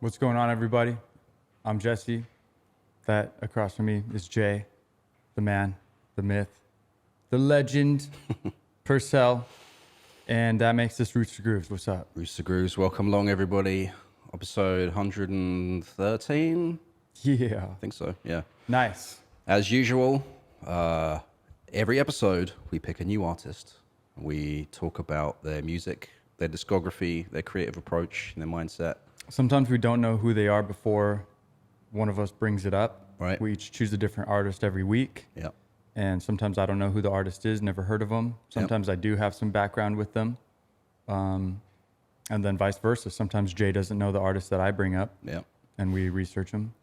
What's going on, everybody? I'm Jesse. That across from me is Jay, the man, the myth, the legend, Purcell, and that makes this Roots to Grooves. What's up? Roots to Grooves. Welcome along, everybody. Episode 113. Yeah. I think so, yeah. Nice. As usual, every episode, we pick a new artist. We talk about their music, their discography, their creative approach, and their mindset. Sometimes we don't know who they are before one of us brings it up. Right. We each choose a different artist every week. Yep. And sometimes I don't know who the artist is, never heard of them. Sometimes I do have some background with them. And then vice versa. Sometimes Jay doesn't know the artist that I bring up. Yep. And we research them.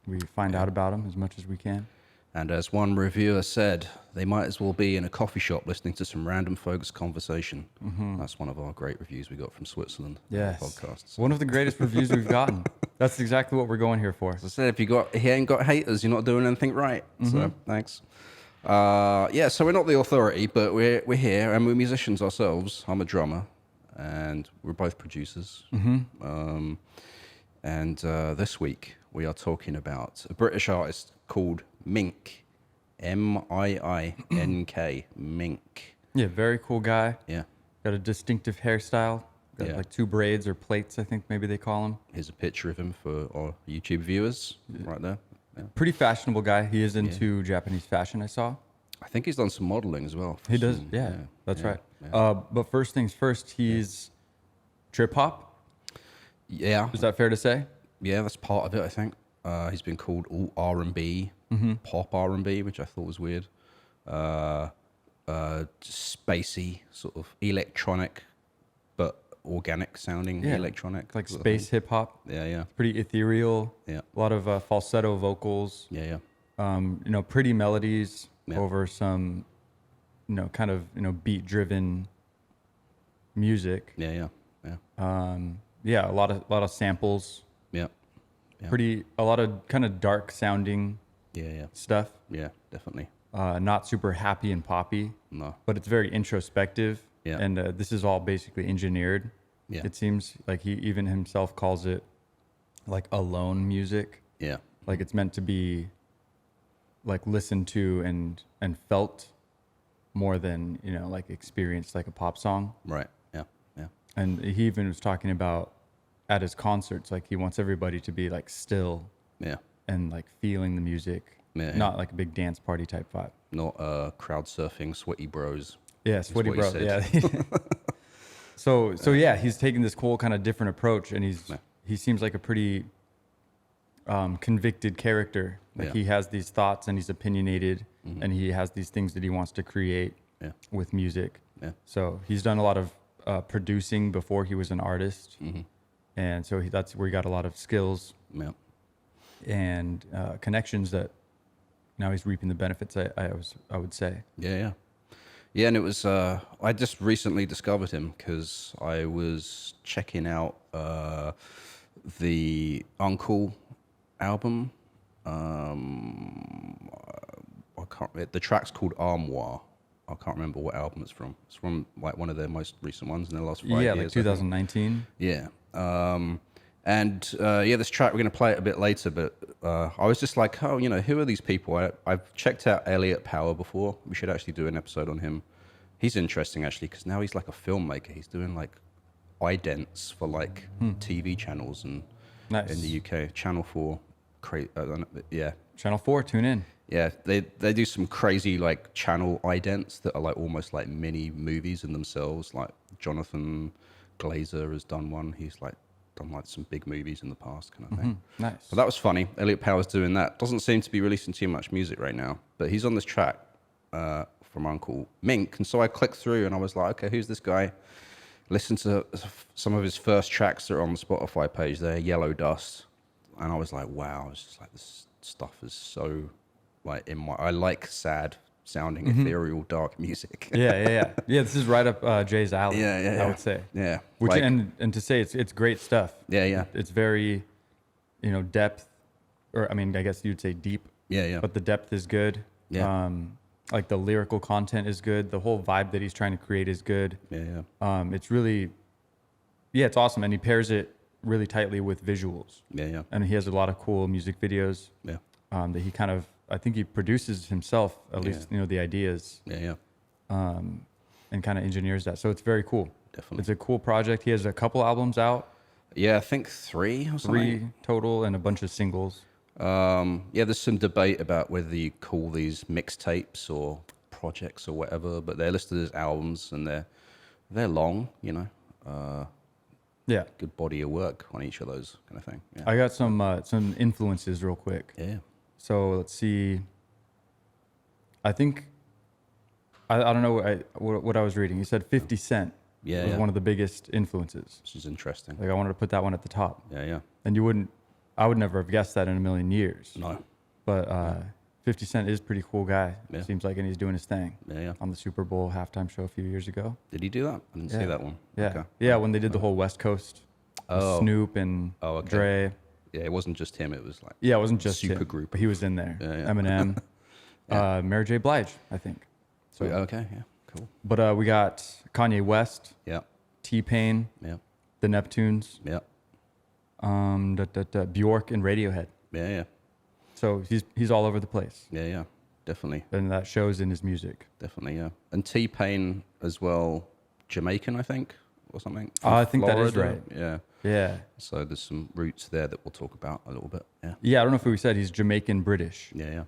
We find out about them as much as we can. And as one reviewer said, they might as well be in a coffee shop listening to some random folks' conversation. Mm-hmm. That's one of our great reviews we got from Switzerland. Yes. Podcasts. One of the greatest reviews we've gotten. That's exactly what we're going here for. As I said, if you ain't got haters, you're not doing anything right. Mm-hmm. So thanks. So we're not the authority, but we're here, and we're musicians ourselves. I'm a drummer, and we're both producers. Mm-hmm. And this week we are talking about a British artist called Miink, M-I-I-N-K, Miink. Yeah, very cool guy. Yeah. Got a distinctive hairstyle. Got like two braids or plates, I think maybe they call them. Here's a picture of him for our YouTube viewers right there. Yeah. Pretty fashionable guy. He is into Japanese fashion, I saw. I think he's done some modeling as well. He does, that's right. Yeah. But first things first, he's trip hop. Yeah. Is that fair to say? Yeah, that's part of it, I think. He's been called alt R&B, pop R&B, which I thought was weird. Spacey, sort of electronic, but organic sounding electronic. Like space hip hop. Yeah. Pretty ethereal. Yeah. A lot of falsetto vocals. Yeah. Pretty melodies over some, kind of, beat driven music. Yeah. A lot of samples. Yeah. A lot of kind of dark sounding stuff. Yeah, definitely. Not super happy and poppy. No. But it's very introspective. Yeah. And this is all basically engineered. Yeah. It seems like he even himself calls it like alone music. Yeah. Like it's meant to be like listened to and felt more than, you know, like experienced like a pop song. Right. Yeah. Yeah. And he even was talking about at his concerts, like he wants everybody to be like still Yeah. and like feeling the music, Yeah, not like a big dance party type vibe. Not crowd surfing, sweaty bros. Yeah, sweaty what he bro. said. Yeah. So yeah, he's taking this whole kind of different approach, and he seems like a pretty convicted character. Like Yeah. he has these thoughts, and he's opinionated, and he has these things that he wants to create Yeah. with music. Yeah. So he's done a lot of producing before he was an artist, and so that's where he got a lot of skills Yeah. and connections that now he's reaping the benefits. I would say. Yeah, yeah. Yeah, and it was, I just recently discovered him because I was checking out the UNKLE album. I can't, the track's called Ar.Mour. I can't remember what album it's from. It's from like one of their most recent ones in the last 5 years. Yeah, like 2019. Yeah. This track, we're going to play it a bit later, but I was just like, oh, you know, who are these people? I've checked out Elliot Power before. We should actually do an episode on him. He's interesting, actually, because now he's like a filmmaker. He's doing like idents for like TV channels and Nice. in the UK. Channel 4. Yeah. Channel 4, tune in. Yeah, they do some crazy like channel idents that are like almost like mini movies in themselves. Like Jonathan Glazer has done one. He's like done like some big movies in the past kind of thing. Nice. So that was funny. Elliot Power's doing that. Doesn't seem to be releasing too much music right now, but he's on this track from UNKLE Miink. And so I clicked through and I was like, okay, who's this guy? Listen to some of his first tracks that are on the Spotify page there, Yellow Dust. And I was like, wow, it's just like this stuff is so like I like sad sounding ethereal dark music. Yeah. This is right up Jay's alley. Yeah. I would say. Yeah. Which like, and to say it's great stuff. Yeah. It's very, you know, depth, or I mean, I guess you'd say deep. Yeah. But the depth is good. Yeah. Like the lyrical content is good. The whole vibe that he's trying to create is good. Yeah. It's really, it's awesome, and he pairs it really tightly with visuals. Yeah. And he has a lot of cool music videos. Yeah. That he kind of, I think he produces himself, at least, you know, the ideas. Yeah. And kind of engineers that. So it's very cool. Definitely. It's a cool project. He has a couple albums out. Yeah, I think 3 or something. 3 total, and a bunch of singles. There's some debate about whether you call these mixtapes or projects or whatever, but they're listed as albums and they're long, you know. Yeah. Good body of work on each of those kind of thing. Yeah. I got some influences real quick. Yeah. So let's see. I think, I don't know what I was reading. He said 50 Cent was one of the biggest influences. This is interesting. Like I wanted to put that one at the top. Yeah. And I would never have guessed that in a million years. No. But 50 Cent is a pretty cool guy. Yeah. Seems like, and he's doing his thing. Yeah. On the Super Bowl halftime show a few years ago. Did he do that? I didn't see that one. Yeah. Okay. Yeah, when they did the whole West Coast. Oh. Snoop and Dre. Yeah, it wasn't just him. It was like Yeah, it wasn't just super him, group. but he was in there. Yeah. Eminem, Mary J. Blige, I think. So, okay, yeah, cool. But we got Kanye West, Yeah, T-Pain, yeah, the Neptunes, yeah, Bjork, and Radiohead. yeah. So he's all over the place, Yeah, definitely. and that shows in his music. Definitely, yeah. And T-Pain as well, Jamaican, I think, or something. I think that is Florida. right. Yeah. Yeah. So there's some roots there that we'll talk about a little bit. Yeah. Yeah, I don't know if we said he's Jamaican British. Yeah.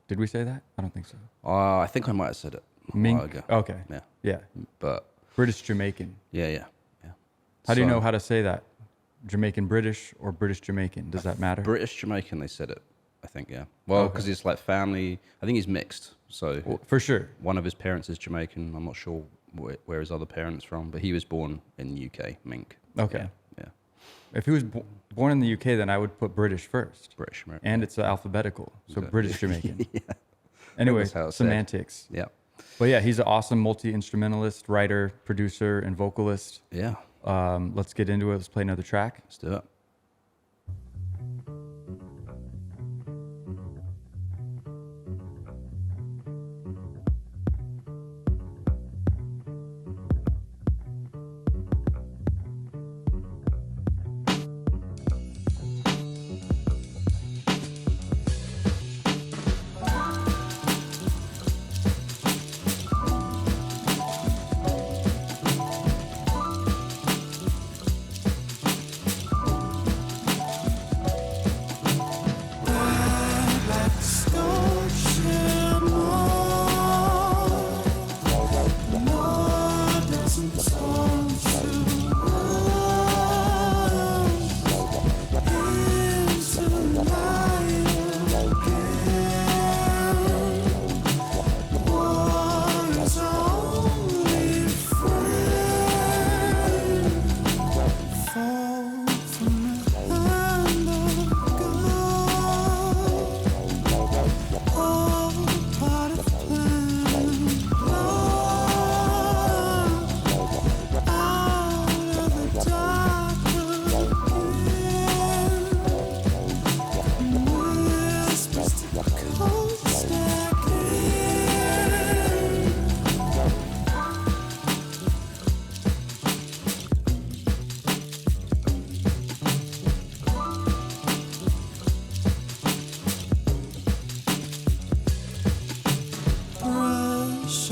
Did we say that? I don't think so. I think I might have said it a while Miink. ago. Okay. Yeah. But British Jamaican. yeah. How do you know how to say that? Jamaican British or British Jamaican? Does that matter? British Jamaican, they said it. I think, yeah. Well, because it's like family. I think he's mixed. So Well, for sure. one of his parents is Jamaican. I'm not sure where his other parents from, but he was born in the UK, Miink. Okay. Yeah. If he was born in the UK, then I would put British first. British American. And it's alphabetical. So Okay. British Jamaican. Yeah. Anyway, That's how it's said. semantics. Yeah. But yeah, he's an awesome multi-instrumentalist, writer, producer, and vocalist. Yeah. Let's get into it. Let's play another track. Let's do it.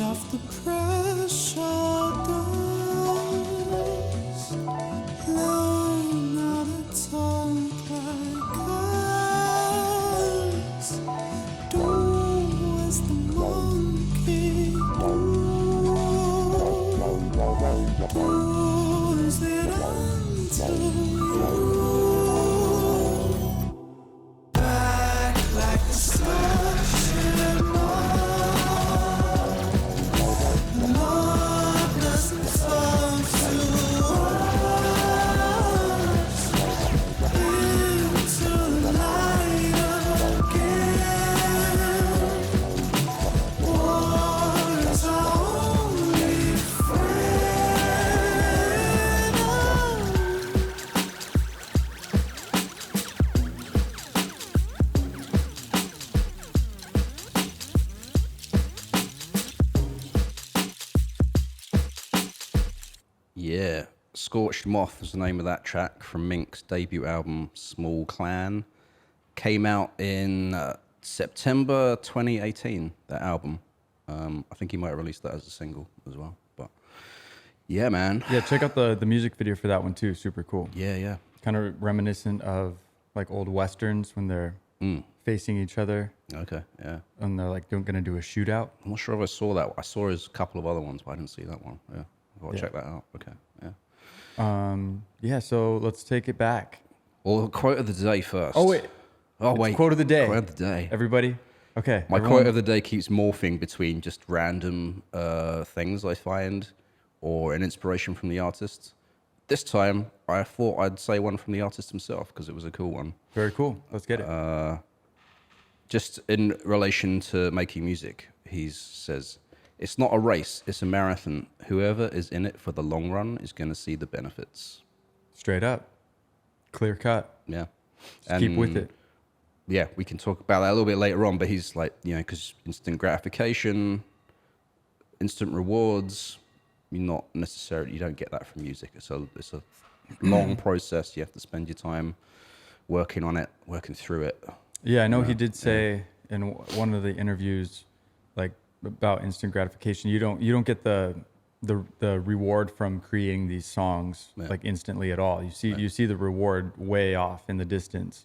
of the pressure does learn how to talk like us. Do as the monkey do. Pulls it onto you. Back like the Scorched moth. Moth doesn't fall to us. Into the light again. War's our only friend. Yeah, Scorched Moth is the name of that track from Mink's debut album, Small Clan. Came out in September 2018, that album. I think he might have released that as a single as well. But yeah, man. Yeah, check out the music video for that one too. Super cool. Yeah. Kind of reminiscent of like old westerns when they're facing each other Okay, yeah. and they're like gonna do a shootout. I'm not sure if I saw that. I saw his couple of other ones, but I didn't see that one. Yeah, I've got to Yeah. check that out. Okay, yeah. Yeah, so let's take it back. Well, quote of the day first. Oh wait, Oh it's wait. quote of the day. Quote of the day. Everybody, okay. My everyone- quote of the day keeps morphing between just random things I find or an inspiration from the artist. This time, I thought I'd say one from the artist himself because it was a cool one. Very cool. Let's get it. Just in relation to making music, he says, "It's not a race, it's a marathon. Whoever is in it for the long run is going to see the benefits." Straight up, clear cut. Yeah. Just keep with it. Yeah, we can talk about that a little bit later on, but he's like, because instant gratification, instant rewards, you don't get that from music. It's a long process. You have to spend your time working on it, working through it. Yeah, I know he did say in one of the interviews, like about instant gratification. You don't get the reward from creating these songs like instantly at all. You see the reward way off in the distance,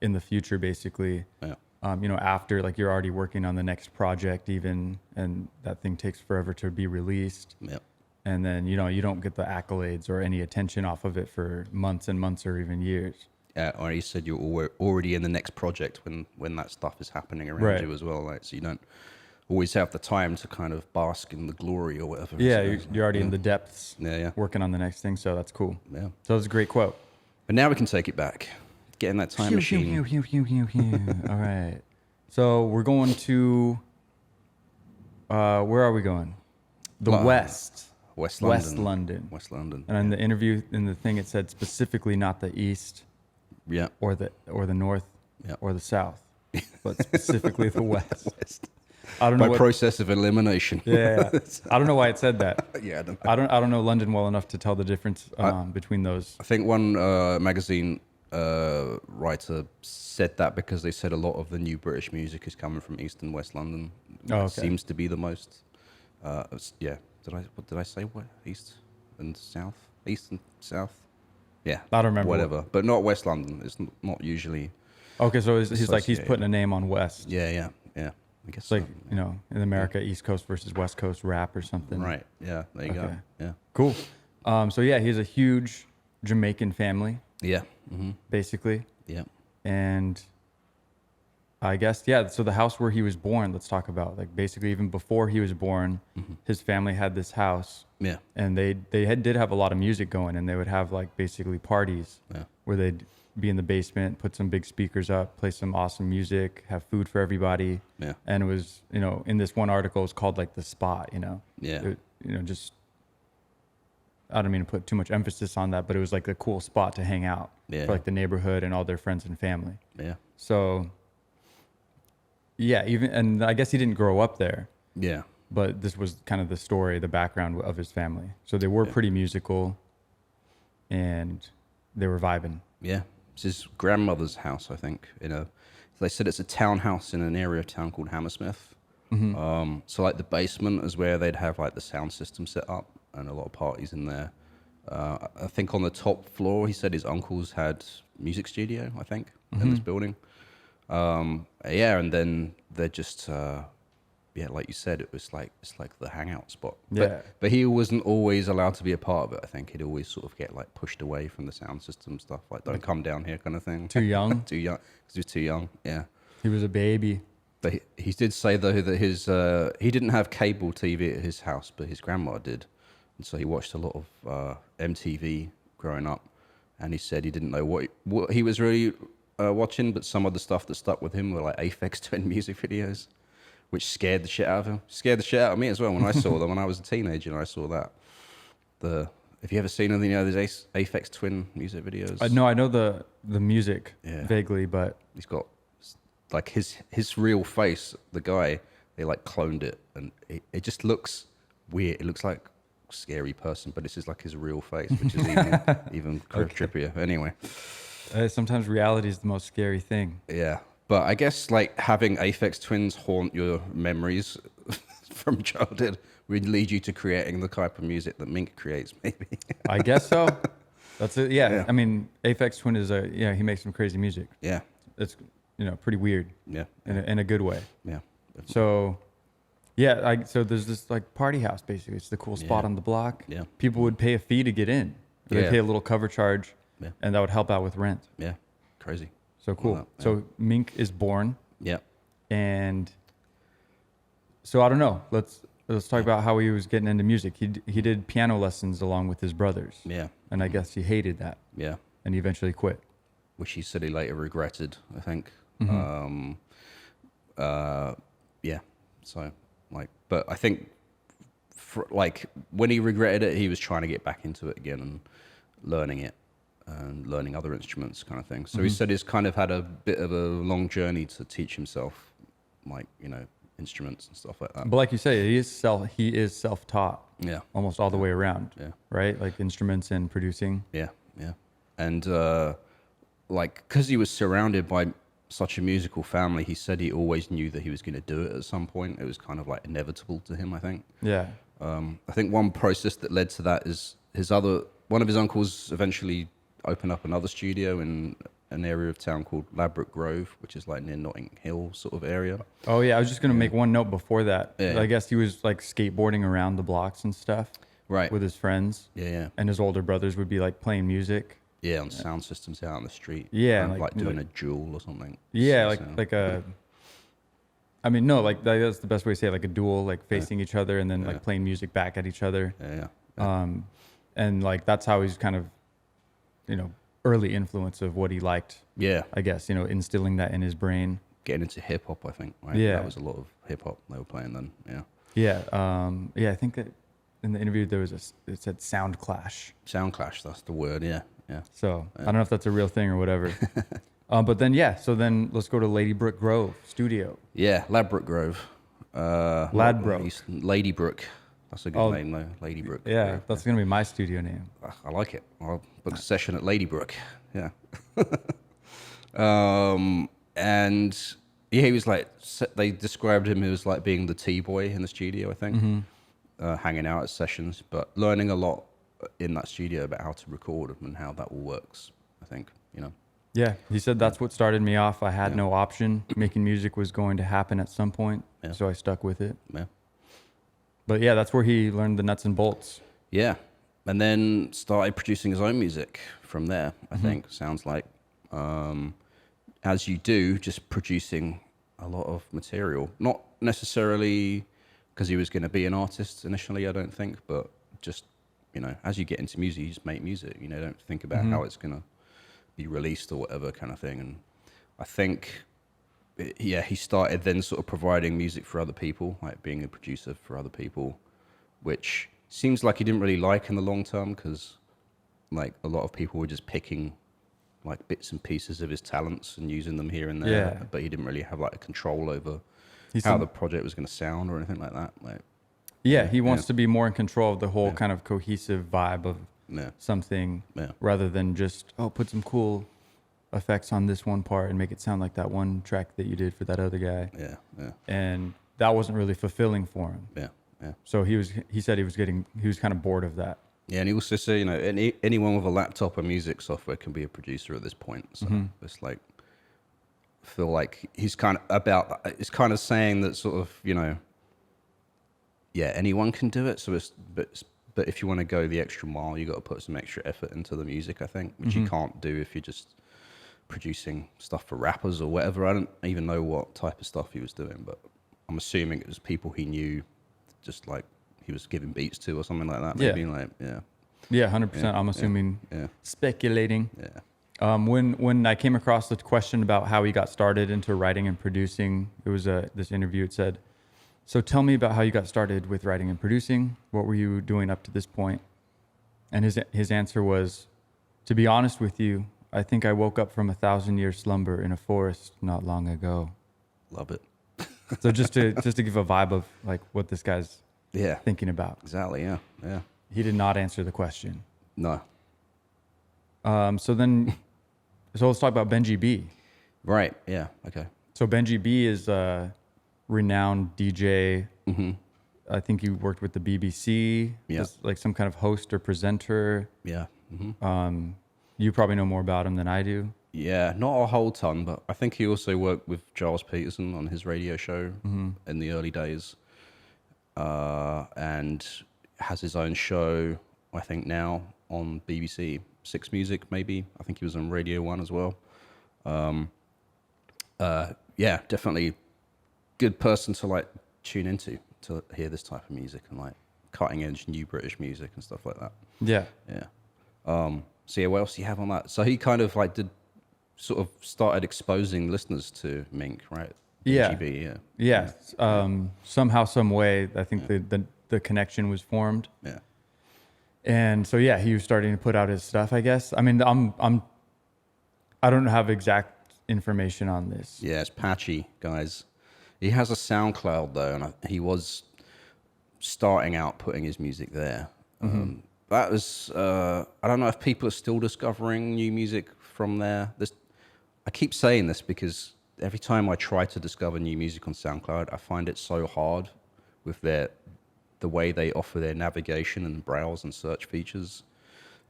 in the future, basically. Yeah. After like you're already working on the next project, even, and that thing takes forever to be released. Yeah. And then you don't get the accolades or any attention off of it for months and months or even years. Or he said you're already in the next project when that stuff is happening around you as well. Like, so you don't always have the time to kind of bask in the glory or whatever. Yeah, you're already in the depths, working on the next thing. So that's cool. Yeah. So that's a great quote. But now we can take it back. Get in that time machine. All right. So we're going to, where are we going? The West. West London. West London. West London. And in the interview, in the thing, it said specifically not the East. Yeah. Or the North. Yeah. Or the South. But specifically the West. West. I don't know By process of elimination. Yeah. I don't know why it said that. Yeah, I don't know London well enough to tell the difference between those. I think one magazine writer said that because they said a lot of the new British music is coming from East and West London. Oh, okay. It seems to be the most. Yeah. What did I say? What? East and South? East and South? Yeah. I don't remember. Whatever. But not West London. It's not usually. Okay, so he's like, he's associated. putting a name on West. Yeah. I guess It's like, in America, East Coast versus West Coast rap or something. Right. Yeah. There you go. Okay. Yeah. Cool. So yeah, he has a huge Jamaican family, Yeah. Mm-hmm. basically. Yeah. And I guess, yeah, so the house where he was born, let's talk about, like, basically even before he was born, his family had this house. Yeah. And they did have a lot of music going, and they would have like basically parties where they'd be in the basement, put some big speakers up, play some awesome music, have food for everybody. Yeah. And it was, in this one article, it's called like The Spot, Yeah. just, I don't mean to put too much emphasis on that, but it was like a cool spot to hang out for like the neighborhood and all their friends and family. Yeah. So yeah, and I guess he didn't grow up there. Yeah. But this was kind of the story, the background of his family. So they were pretty musical, and they were vibing. Yeah. It's his grandmother's house, I think. They said it's a townhouse in an area of town called Hammersmith. So like the basement is where they'd have like the sound system set up and a lot of parties in there. I think on the top floor, he said his uncles had music studio, I think, in this building. Yeah, and then they're just, yeah, like you said, it's like the hangout spot. Yeah. But he wasn't always allowed to be a part of it, I think. He'd always sort of get like pushed away from the sound system stuff, like don't come down here kind of thing. Too young? Too young, because he was too young, yeah. He was a baby. But he did say though that his he didn't have cable TV at his house, but his grandma did, and so he watched a lot of MTV growing up. And he said he didn't know what he was really watching, but some of the stuff that stuck with him were like Aphex Twin music videos, which scared the shit out of him. Scared the shit out of me as well when I saw them when I was a teenager and I saw that. Have you ever seen anything? You know, there's Aphex Twin music videos. No, I know the music Yeah. vaguely, but He's got like his real face. The guy, they like cloned it, and it just looks weird. It looks like a scary person, but this is like his real face, which is even trippier. Anyway, sometimes reality is the most scary thing. yeah. But I guess like having Aphex Twins haunt your memories from childhood would lead you to creating the type of music that Miink creates, maybe. I guess so. That's it. Yeah. Yeah. I mean, Aphex Twin is he makes some crazy music. Yeah, It's, pretty weird yeah, in a good way. yeah. So, yeah, so there's this like party house basically. It's the cool spot Yeah. on the block. Yeah. People would pay a fee to get in. They'd Yeah. pay a little cover charge, Yeah. and that would help out with rent. Yeah, crazy. So cool. Well, yeah. So Miink is born, Yeah, and so I don't know. Let's talk about how he was getting into music. He did piano lessons along with his brothers. yeah, And I guess he hated that, yeah. and he eventually quit. Which he said he later regretted, I think. Yeah. So, like, but I think, like, when he regretted it, he was trying to get back into it again and learning it and learning other instruments, kind of thing. So he said he's kind of had a bit of a long journey to teach himself, like, instruments and stuff like that. But like you say, he is self-taught Yeah. almost all the way around. Yeah. Right? Like instruments and producing. Yeah, yeah. And like, because he was surrounded by such a musical family, he said he always knew that he was going to do it at some point. It was kind of like inevitable to him, I think. Yeah. I think one process that led to that is one of his uncles eventually opened up another studio in an area of town called Ladbroke Grove, which is like near Notting Hill sort of area. Oh yeah, I was just gonna make one note before that. Yeah. I guess he was like skateboarding around the blocks and stuff. Right. With his friends. Yeah, yeah. And his older brothers would be like playing music. Yeah, on sound systems out on the street. Yeah, kind of like- like doing a duel or something. Yeah, So- like a. I mean, no, like that's the best way to say it, like a duel, like facing each other and then Yeah. like playing music back at each other. Yeah, yeah. And like that's how he's kind of, early influence of what he liked. Yeah. I guess instilling that in his brain. Getting into hip hop, I think. Right? Yeah. That was a lot of hip hop they were playing then. Yeah. Yeah. I think that in the interview there was it said sound clash. Sound clash, that's the word. Yeah. Yeah. So I don't know if that's a real thing or whatever. But then so then let's go to Ladybrook Grove Studio. Yeah. Ladbroke Grove. Ladbroke. Ladybrook. That's a good Oh, name though. Ladybrook. Yeah, that's gonna be my studio name. I like it. I'll book a session at Ladybrook. Yeah. And yeah, he was like, they described him as like being the T-boy in the studio, I think, hanging out at sessions, but learning a lot in that studio about how to record and how that all works, I think, Yeah, he said that's what started me off. I had Yeah. no option. Making music was going to happen at some point, Yeah. so I stuck with it. Yeah. But yeah, that's where he learned the nuts and bolts. Yeah. And then started producing his own music from there, I think. Sounds like, as you do, just producing a lot of material. Not necessarily because he was going to be an artist initially, I don't think, but just, as you get into music, you just make music. Don't think about how it's going to be released or whatever kind of thing. And I think, he started then sort of providing music for other people, like being a producer for other people, which seems like he didn't really like in the long term because like a lot of people were just picking like bits and pieces of his talents and using them here and there, Yeah. but he didn't really have like a control over He's how some- the project was going to sound or anything like that. Like, Yeah, he wants Yeah. to be more in control of the whole Yeah. kind of cohesive vibe of yeah, something Yeah. rather than just, put some cool effects on this one part and make it sound like that one track that you did for that other guy. yeah, yeah, And that wasn't really fulfilling for him. Yeah, yeah. So he said he was kind of bored of that. Yeah, and he also said, you know, anyone with a laptop or music software can be a producer at this point. So it's like, I feel like he's kind of it's kind of saying that sort of, you know, yeah, anyone can do it. So but if you want to go the extra mile, you got to put some extra effort into the music, I think, which you can't do if you're just producing stuff for rappers or whatever. I don't even know what type of stuff he was doing, but I'm assuming it was people he knew, just like he was giving beats to or something like that. Maybe like, yeah. Yeah, 100%. I'm assuming, speculating. Yeah. When I came across the question about how he got started into writing and producing, it was this interview. It said, "So tell me about how you got started with writing and producing. What were you doing up to this point?" And his answer was, "To be honest with you, I think I woke up from a 1,000-year slumber in a forest not long ago." Love it. So just to give a vibe of like what this guy's thinking about. Exactly. Yeah. Yeah. He did not answer the question. No. So let's talk about Benji B. Right. Yeah. Okay. So Benji B is a renowned DJ. I think he worked with the BBC. Yeah. As like some kind of host or presenter. Yeah. You probably know more about him than I do. Yeah, not a whole ton, but I think he also worked with Giles Peterson on his radio show in the early days, and has his own show, I think now, on BBC Six Music, maybe. I think he was on Radio 1 as well. Yeah, definitely good person to like tune into to hear this type of music and like cutting edge new British music and stuff like that. Yeah. Yeah. So yeah, what else do you have on that? So he kind of like sort of started exposing listeners to Miink, right? Yeah. BGB, Yeah. Somehow, some way, I think the connection was formed. Yeah. And so yeah, he was starting to put out his stuff, I guess. I mean, I don't have exact information on this. Yeah, it's patchy, guys. He has a SoundCloud though, and he was starting out putting his music there. That was I don't know if people are still discovering new music from there. I keep saying this because every time I try to discover new music on SoundCloud, I find it so hard with the way they offer their navigation and browse and search features.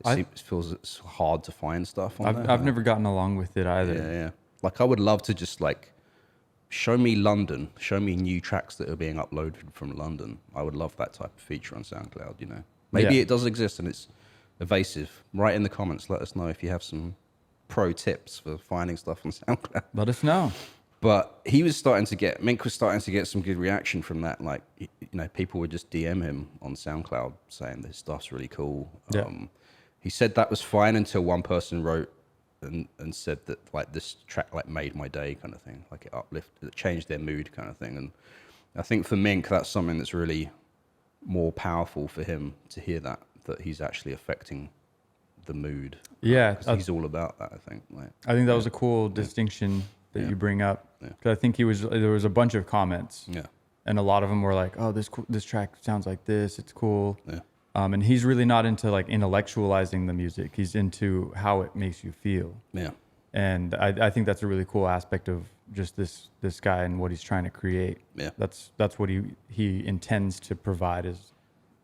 It feels it's hard to find stuff on there. I've never gotten along with it either. Yeah. Like I would love to just like show me London, show me new tracks that are being uploaded from London. I would love that type of feature on SoundCloud, you know. Maybe it does exist and it's evasive. Write in the comments, let us know if you have some pro tips for finding stuff on SoundCloud. Let us know. But Miink was starting to get some good reaction from that. Like, you know, people would just DM him on SoundCloud saying this stuff's really cool. Yeah. He said that was fine until one person wrote and said that like this track like made my day kind of thing. Like it changed their mood kind of thing. And I think for Miink, that's something that's really more powerful for him to hear that he's actually affecting the mood. Yeah. 'Cause he's all about that, I think. Like, I think that was a cool distinction that you bring up. Yeah. 'Cause I think there was a bunch of comments. Yeah. And a lot of them were like, "Oh, this track sounds like this. It's cool." Yeah. And he's really not into like intellectualizing the music. He's into how it makes you feel. Yeah. And I think that's a really cool aspect of just this guy and what he's trying to create. Yeah. That's what he intends to provide, is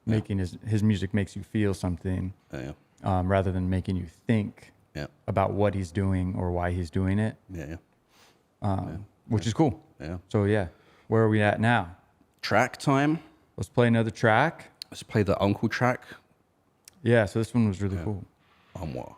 making his music makes you feel something, Yeah. rather than making you think about what he's doing or why he's doing it. Yeah. Which is cool. Yeah. So yeah, where are we at now? Track time. Let's play another track. Let's play the UNKLE track. Yeah, so this one was really cool. Ar.Mour.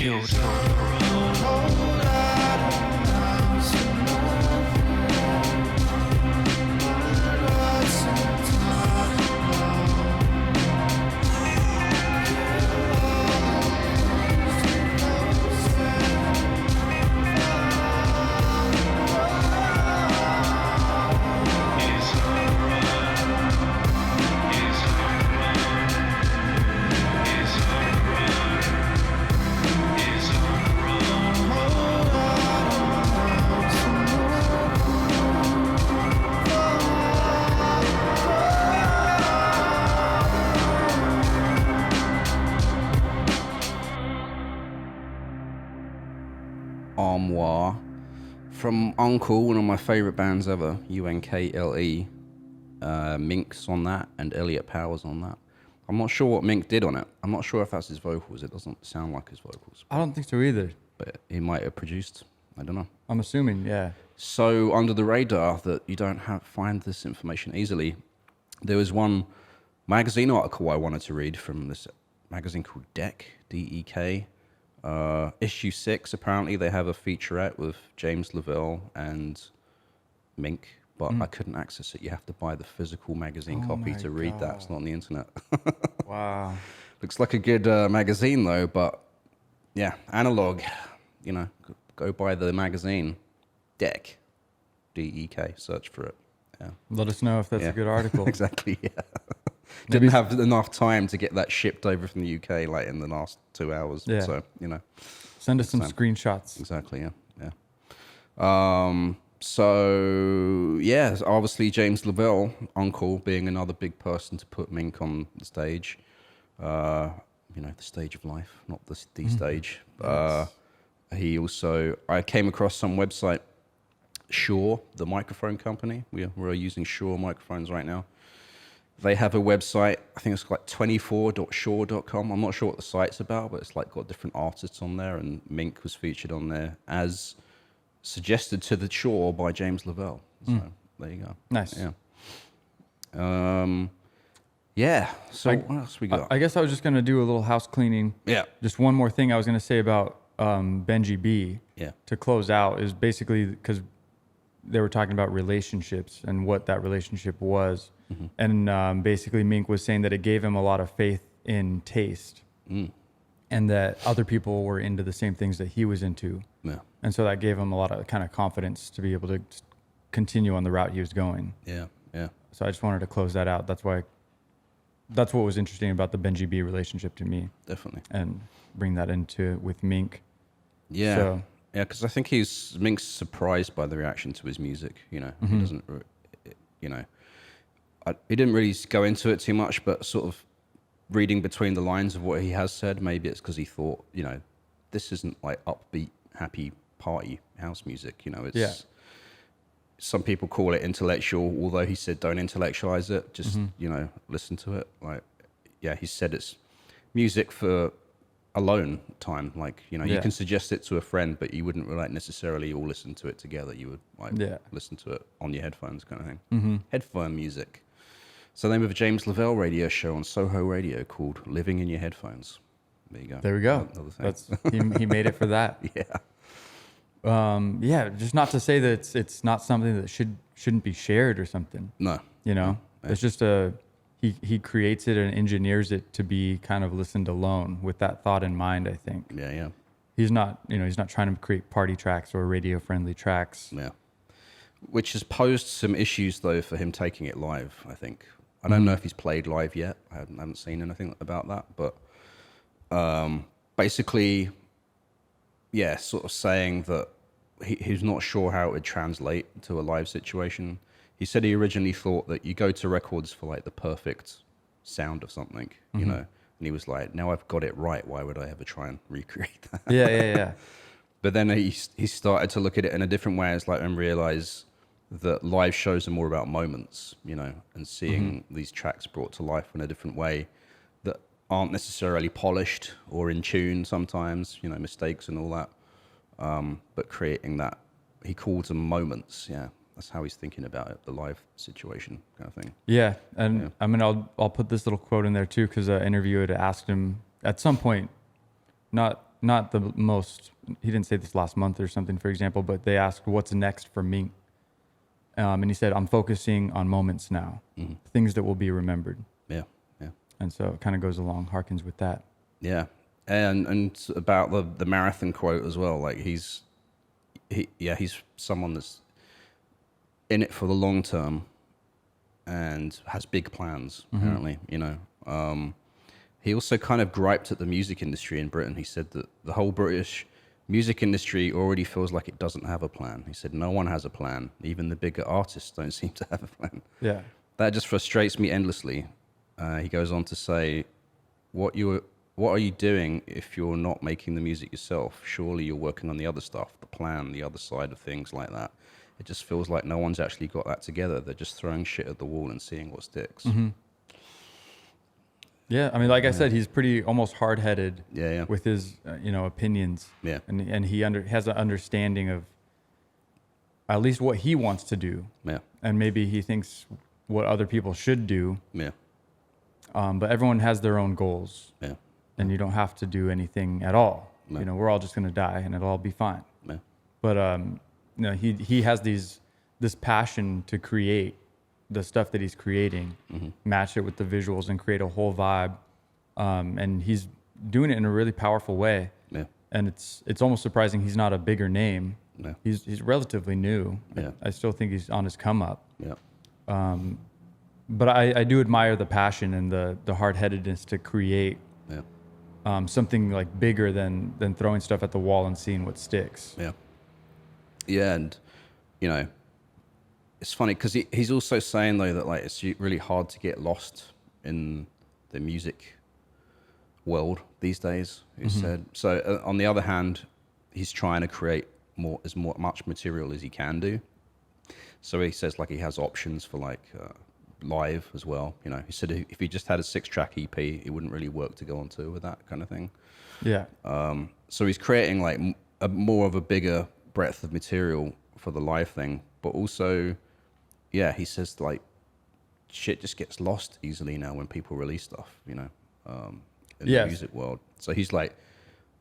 killed. Ar.Mour from UNKLE, one of my favorite bands ever, UNKLE. Mink's on that and Elliot Powers on that. I'm not sure what Miink did on it. I'm not sure if that's his vocals. It doesn't sound like his vocals, I don't think so either. but he might have produced. I don't know. I'm assuming, yeah. So under the radar that you don't find this information easily, there was one magazine article I wanted to read from this magazine called Dek, D-E-K. Issue 6, apparently they have a featurette with James Lavelle and Miink, but I couldn't access it. You have to buy the physical magazine copy my to read that. It's not on the internet. Wow. Looks like a good magazine though, but yeah, analog, you know, go buy the magazine. Dek, D-E-K, search for it. Yeah. Let us know if that's Yeah. a good article. Exactly, yeah. Didn't have enough time to get that shipped over from the UK like in the last 2 hours. Yeah. So, you know. Send us some Same. screenshots. Exactly, yeah. So, yeah, obviously James Lavelle, UNKLE, being another big person to put Miink on the stage. You know, the stage of life, not the stage. He also, I came across some website, Shure, the microphone company. We're using Shure microphones right now. They have a website, I think it's like 24.shure.com. I'm not sure what the site's about, but it's like got different artists on there, and Miink was featured on there as suggested to the Shure by James Lavelle. So there you go. Nice. Yeah. Yeah. So what else we got? I guess I was just going to do a little house cleaning. Yeah. Just one more thing I was going to say about Benji B. Yeah. To close out is basically because they were talking about relationships and what that relationship was. And basically Miink was saying that it gave him a lot of faith in taste and that other people were into the same things that he was into. Yeah. And so that gave him a lot of kind of confidence to be able to continue on the route he was going. Yeah. Yeah. So I just wanted to close that out. That's what was interesting about the Benji B relationship to me, Definitely. and bring that into with Miink. Yeah. So- Yeah, because I think Mink's surprised by the reaction to his music. You know, he doesn't, you know, he didn't really go into it too much, but sort of reading between the lines of what he has said, maybe it's because he thought, you know, this isn't like upbeat, happy party house music. You know, it's some people call it intellectual, although he said don't intellectualize it. Just you know, listen to it. Like, yeah, he said it's music for alone time. Like, you know, you can suggest it to a friend, but you wouldn't like necessarily all listen to it together. You would like listen to it on your headphones, kind of thing. Headphone music. So the name of a James Lavelle radio show on Soho Radio called "Living in Your Headphones." There you go. There we go. Another thing. That's he made it for that. Yeah. Yeah, just not to say that it's not something that shouldn't be shared or something. No. You know, it's just he creates it and engineers it to be kind of listened alone with that thought in mind. I think. Yeah. Yeah. He's not trying to create party tracks or radio friendly tracks. Yeah. Which has posed some issues though for him taking it live. I think. I don't know if he's played live yet. I haven't seen anything about that, but basically, yeah, sort of saying that he's not sure how it would translate to a live situation. He said he originally thought that you go to records for like the perfect sound of something, you know, and he was like, now I've got it right. Why would I ever try and recreate that? Yeah. But then he started to look at it in a different way, and realize that live shows are more about moments, you know, and seeing these tracks brought to life in a different way that aren't necessarily polished or in tune sometimes, you know, mistakes and all that. But creating that, he calls them moments. Yeah, that's how he's thinking about it, the live situation kind of thing. Yeah, and I mean, I'll put this little quote in there too, because an interviewer had asked him at some point, not not the most. He didn't say this last month or something, for example, but they asked what's next for Miink, and he said, "I'm focusing on moments now, things that will be remembered." Yeah, yeah. And so it kind of goes along, harkens with that. Yeah, and about the marathon quote as well. Like he's someone that's in it for the long term and has big plans. Apparently, he also kind of griped at the music industry in Britain. He said that the whole British music industry already feels like it doesn't have a plan. He said no one has a plan. Even the bigger artists don't seem to have a plan. Yeah. That just frustrates me endlessly. He goes on to say, what are you doing if you're not making the music yourself? Surely you're working on the other stuff, the plan, the other side of things like that. It just feels like no one's actually got that together. They're just throwing shit at the wall and seeing what sticks. Yeah, I mean, like I said, he's pretty almost hard-headed Yeah. with his, opinions. Yeah. And he has an understanding of at least what he wants to do. Yeah. And maybe he thinks what other people should do. Yeah. But everyone has their own goals. Yeah. And you don't have to do anything at all. No. We're all just going to die and it'll all be fine. Yeah. But, he has this passion to create the stuff that he's creating, match it with the visuals and create a whole vibe. And he's doing it in a really powerful way. Yeah. And it's almost surprising he's not a bigger name. No. He's relatively new. Yeah. I still think he's on his come up. Yeah. But I do admire the passion and the hard-headedness to create Yeah. something like bigger than throwing stuff at the wall and seeing what sticks. Yeah. Yeah, and it's funny because he's also saying though that like it's really hard to get lost in the music world these days. He said so. On the other hand, he's trying to create much material as he can do. So he says like he has options for like live as well. He said if he just had a 6-track EP, it wouldn't really work to go on tour with that kind of thing. Yeah. So he's creating like more of a bigger breadth of material for the live thing, but also, yeah, he says like shit just gets lost easily now when people release stuff, in the music world. So he's like,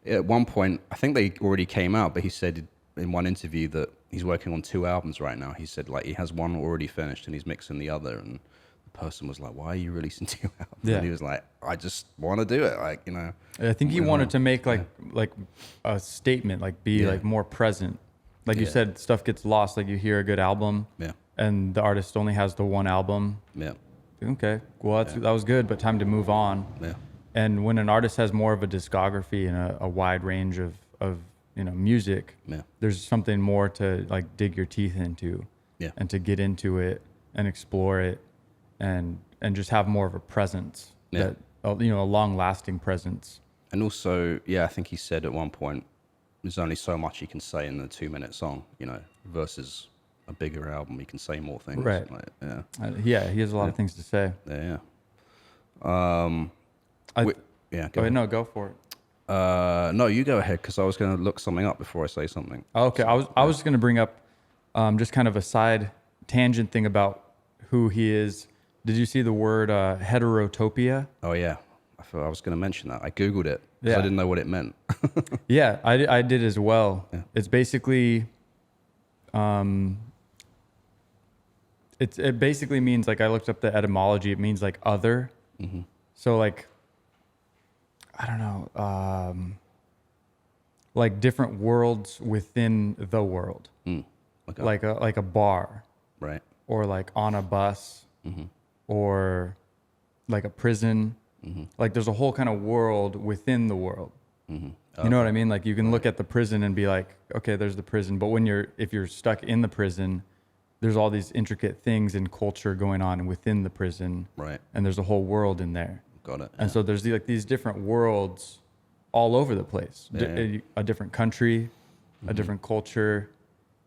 at one point, I think they already came out, but he said in one interview that he's working on 2 albums right now. He said like he has one already finished and he's mixing the other, and the person was like, "Why are you releasing 2 albums?" Yeah. And he was like, "I just want to do it." Like, I think he wanted to make like a statement, like be like more present. Like you said, stuff gets lost. Like you hear a good album, and the artist only has the one album. Yeah. Okay, well that was good, but time to move on. Yeah. And when an artist has more of a discography and a wide range of music, there's something more to like dig your teeth into, and to get into it and explore it, and just have more of a presence, that a long-lasting presence. And also, I think he said at one point, there's only so much he can say in the 2-minute song, versus a bigger album, he can say more things. Right. Like, He has a lot of things to say. Yeah. Go ahead. No, go for it. No, you go ahead, because I was going to look something up before I say something. Okay, I was going to bring up just kind of a side tangent thing about who he is. Did you see the word heterotopia? Oh, yeah. I thought I was going to mention that. I Googled it because I didn't know what it meant. Yeah, I did as well. Yeah. It's basically, it basically means, like, I looked up the etymology. It means like other. Mm-hmm. So like, I don't know, like different worlds within the world. Okay. Like a bar, Right. or like on a bus, or like a prison. Like there's a whole kind of world within the world. You know what I mean? Like you can look at the prison and be like, okay, there's the prison. But if you're stuck in the prison, there's all these intricate things and culture going on within the prison. Right. And there's a whole world in there. Got it. And so there's these different worlds all over the place. A different country, a different culture,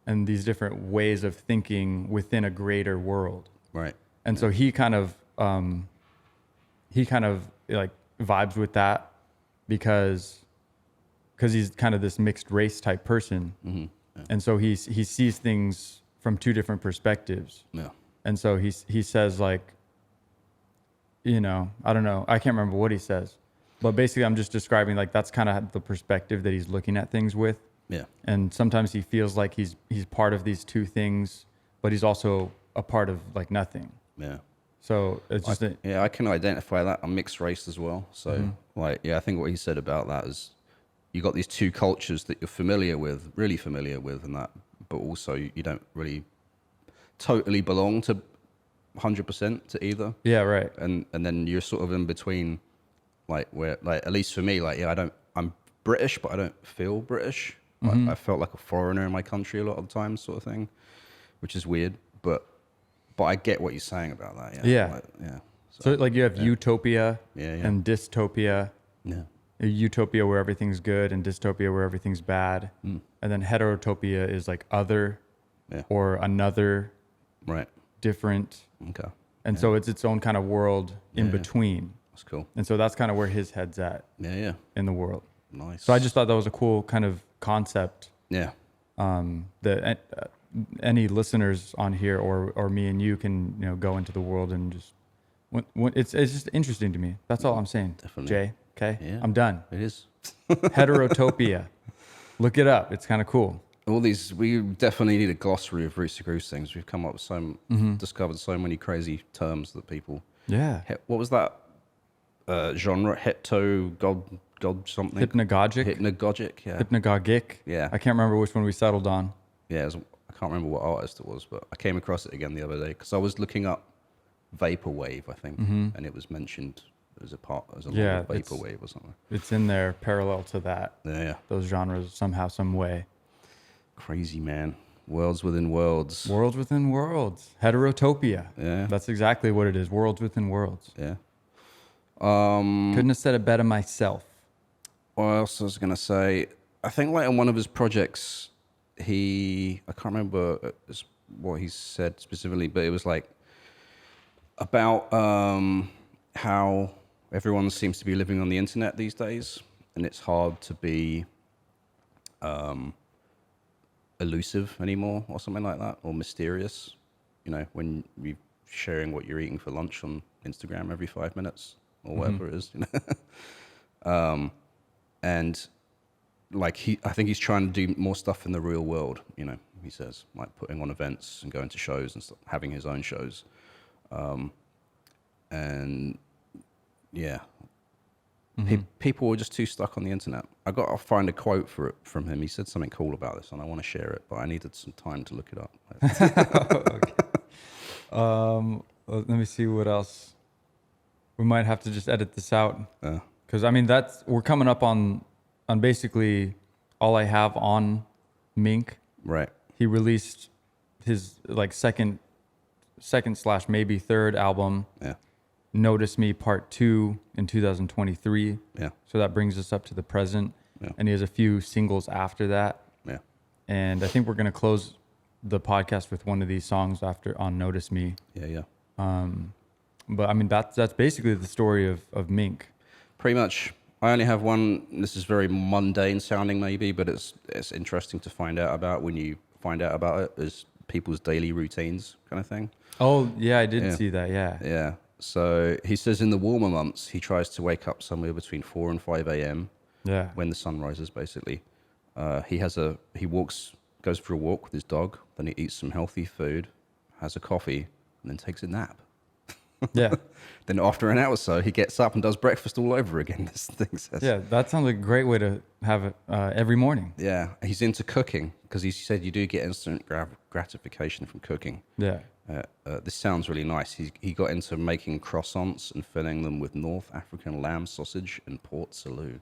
and these different ways of thinking within a greater world. Right. And so he kind of like vibes with that because he's kind of this mixed race type person. And so he sees things from 2 different perspectives. Yeah. And so he says like, I don't know, I can't remember what he says, But basically, I'm just describing like that's kind of the perspective that he's looking at things with. Yeah. And sometimes he feels like he's part of these two things, but he's also a part of like nothing. Yeah. So it's just I can identify that. I'm mixed race as well. So, like, yeah, I think what he said about that is you got these two cultures that you're familiar with, really familiar with, and that, but also you don't really totally belong to 100% to either. yeah, right. And then you're sort of in between, like, where, like, at least for me, like, yeah, I'm British, but I don't feel British. Like, I felt like a foreigner in my country a lot of the time, sort of thing, which is weird, but I get what you're saying about that. Yeah. Yeah. Like, yeah. So like you have utopia Yeah. and dystopia. Yeah. A utopia where everything's good and dystopia where everything's bad. And then heterotopia is like other Yeah. or another Right. different. Okay. And so it's its own kind of world in between. That's cool. And so that's kind of where his head's at Yeah. in the world. Nice. So I just thought that was a cool kind of concept Yeah. that any listeners on here or me and you can, go into the world and just, it's just interesting to me. That's all I'm saying. Definitely. Jay. Okay. Yeah. I'm done. It is. Heterotopia. Look it up. It's kind of cool. All these, we definitely need a glossary of Roots to Grooves things. We've come up with discovered so many crazy terms that people. Yeah. What was that genre? God something. Hypnagogic. Hypnagogic. Yeah. Hypnagogic. Yeah. I can't remember which one we settled on. Yeah. I can't remember what artist it was, but I came across it again the other day because I was looking up vaporwave, I think, and it was mentioned as a line Yeah, of vaporwave or something. It's in there parallel to that. Yeah. Those genres somehow, some way. Crazy, man. Worlds within worlds. Worlds within worlds. Heterotopia. Yeah. That's exactly what it is. Worlds within worlds. Yeah. Couldn't have said it better myself. What else I was going to say? I think like on one of his projects, I can't remember what he said specifically, but it was like about how everyone seems to be living on the internet these days, and it's hard to be elusive anymore or something like that, or mysterious, when you're sharing what you're eating for lunch on Instagram every 5 minutes or whatever it is, and like I think he's trying to do more stuff in the real world, he says, like putting on events and going to shows and stuff, having his own shows, and yeah, people were just too stuck on the internet. I'll find a quote from him. He said something cool about this, and I want to share it, but I needed some time to look it up. Let me see what else. We might have to just edit this out. Because, we're coming up on basically all I have on Miink. Right. He released his like second / maybe third album, Yeah. Notice Me Part 2 in 2023. Yeah. So that brings us up to the present. Yeah. And he has a few singles after that. Yeah. And I think we're going to close the podcast with one of these songs on Notice Me. Yeah. But that's basically the story of Miink. Pretty much. I only have one. This is very mundane sounding, maybe, but it's interesting to find out about when you find out about it. Is people's daily routines kind of thing. Oh, yeah, I did Yeah. see that, yeah. Yeah. So he says in the warmer months, he tries to wake up somewhere between 4 and 5 a.m. Yeah. when the sun rises, basically. He goes for a walk with his dog, then he eats some healthy food, has a coffee, and then takes a nap. Yeah. Then after an hour or so, he gets up and does breakfast all over again, this thing says. Yeah, that sounds like a great way to have it every morning. Yeah, he's into cooking because he said you do get instant gratification from cooking. Yeah. This sounds really nice. He got into making croissants and filling them with North African lamb sausage and Port Salut.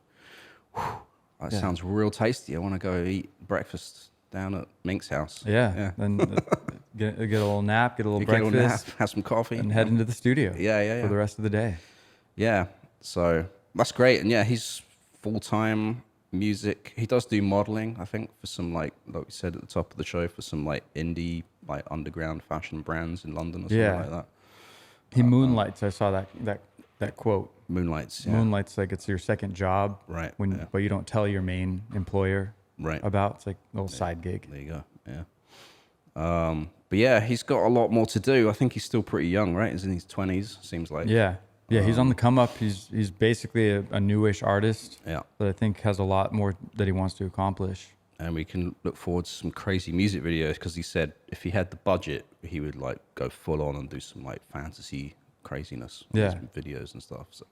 That sounds real tasty. I want to go eat breakfast down at Mink's house. Yeah. Then get a little nap, get a little Get a breakfast, little nap, have some coffee, and head into the studio. Yeah. For the rest of the day. Yeah, so that's great. And yeah, he's full-time music. He does do modeling, I think, for some like we said at the top of the show, for some like indie, like underground fashion brands in London or something like that. He moonlights. I saw that quote. Moonlights. Yeah. Moonlights like it's your second job. Right, But you don't tell your main employer Right. about. It's like a little side gig. There you go. Yeah. But yeah, he's got a lot more to do. I think he's still pretty young, right? He's in his 20s, seems like. Yeah. Yeah, he's on the come up. He's basically a newish artist Yeah. that I think has a lot more that he wants to accomplish. And we can look forward to some crazy music videos because he said if he had the budget, he would like go full on and do some like fantasy craziness on his videos and stuff. So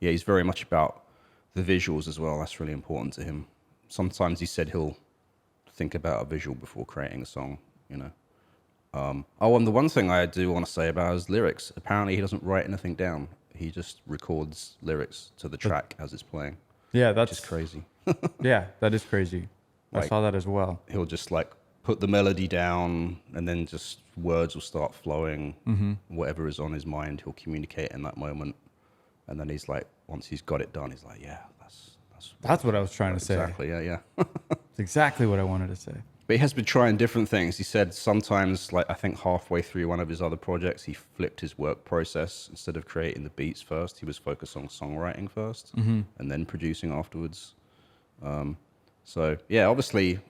yeah, he's very much about the visuals as well. That's really important to him. Sometimes he said he'll think about a visual before creating a song, you know. And the one thing I do want to say about his lyrics, apparently he doesn't write anything down. He just records lyrics to the track as it's playing. Yeah, that's Which is crazy. Yeah, that is crazy. I Like- saw that as well. He'll just like put the melody down and then just words will start flowing. Whatever is on his mind, he'll communicate in that moment. And then he's like, once he's got it done, he's like, yeah, That's what I was trying to say. exactly, yeah. It's exactly what I wanted to say. But he has been trying different things. He said sometimes, like I think halfway through one of his other projects, he flipped his work process. Instead of creating the beats first, he was focused on songwriting first and then producing afterwards. So yeah, obviously,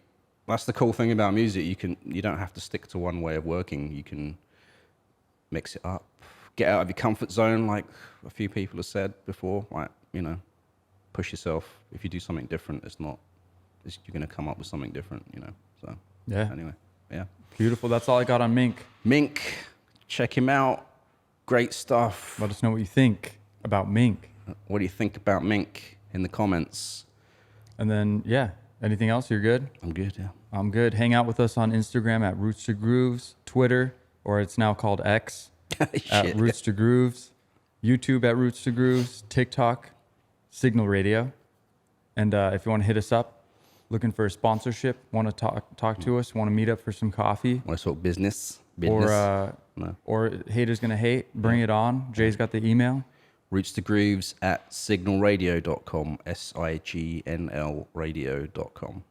that's the cool thing about music. You don't have to stick to one way of working. You can mix it up, get out of your comfort zone, like a few people have said before. Like, you know, push yourself. If you do something different, you're gonna come up with something different, you know. So Yeah. anyway, yeah. Beautiful. That's all I got on Miink. Miink, check him out. Great stuff. Let us know what you think about Miink. What do you think about Miink in the comments? And then, yeah, anything else? You're good? I'm good, yeah. I'm good. Hang out with us on Instagram at Roots to Grooves, Twitter, or it's now called X, at Shit. Roots to Grooves, YouTube at Roots to Grooves, TikTok, SIGNL Radio. And if you want to hit us up, looking for a sponsorship, want to talk to us, want to meet up for some coffee, Want to talk business? No. or haters gonna hate, bring it on. Jay's got the email. Roots to Grooves at signalradio.com, SIGNL radio.com.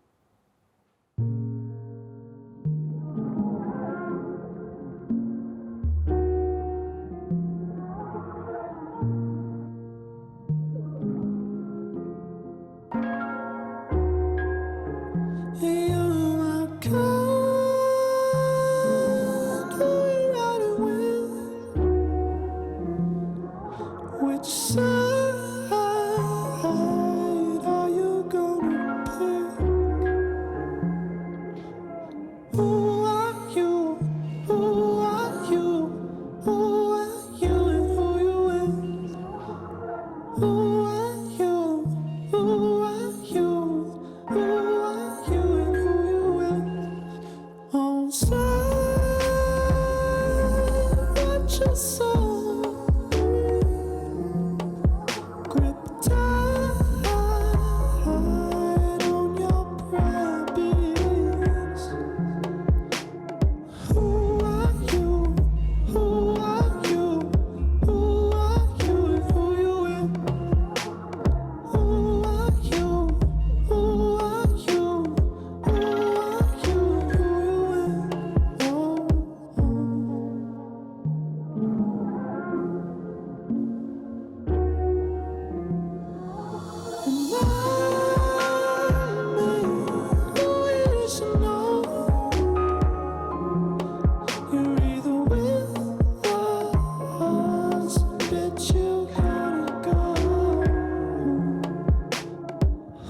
You are kind, who you riding with? Which side are you gonna pick? Who are you? Who are you? Who are you and who you with? Who are you? Who are you? Who are you and who you with? On side, watch your soul. Grip tight on your pride. Who are you? Who are you? Who are you and who you with? Who are you? Who are you? Who are you and who you with? And I who is to know? You're either with us, bitch, you gotta go.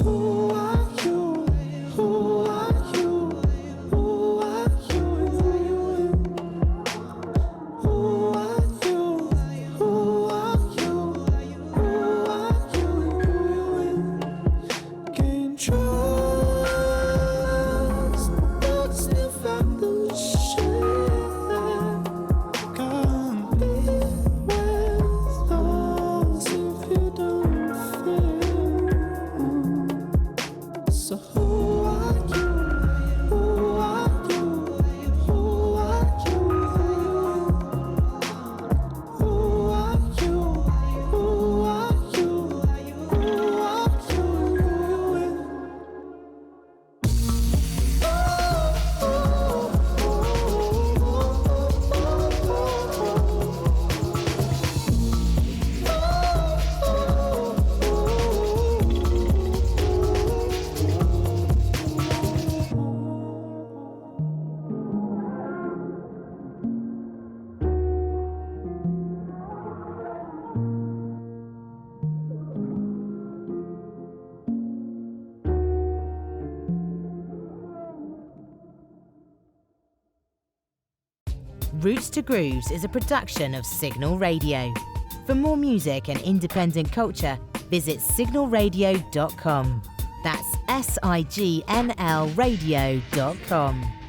Who are you? Who are you? Who are you and who you with? Who are you? Who are you? Who are you and who you with? Gain trust, but sniff out the shit. Can't be with us if you don't fit. So who are you? Who are you? Who are you? Who are you? Who are you? Who are you? Who you with? Roots to Grooves is a production of SIGNL Radio. For more music and independent culture, visit signalradio.com. That's SIGNL radio.com.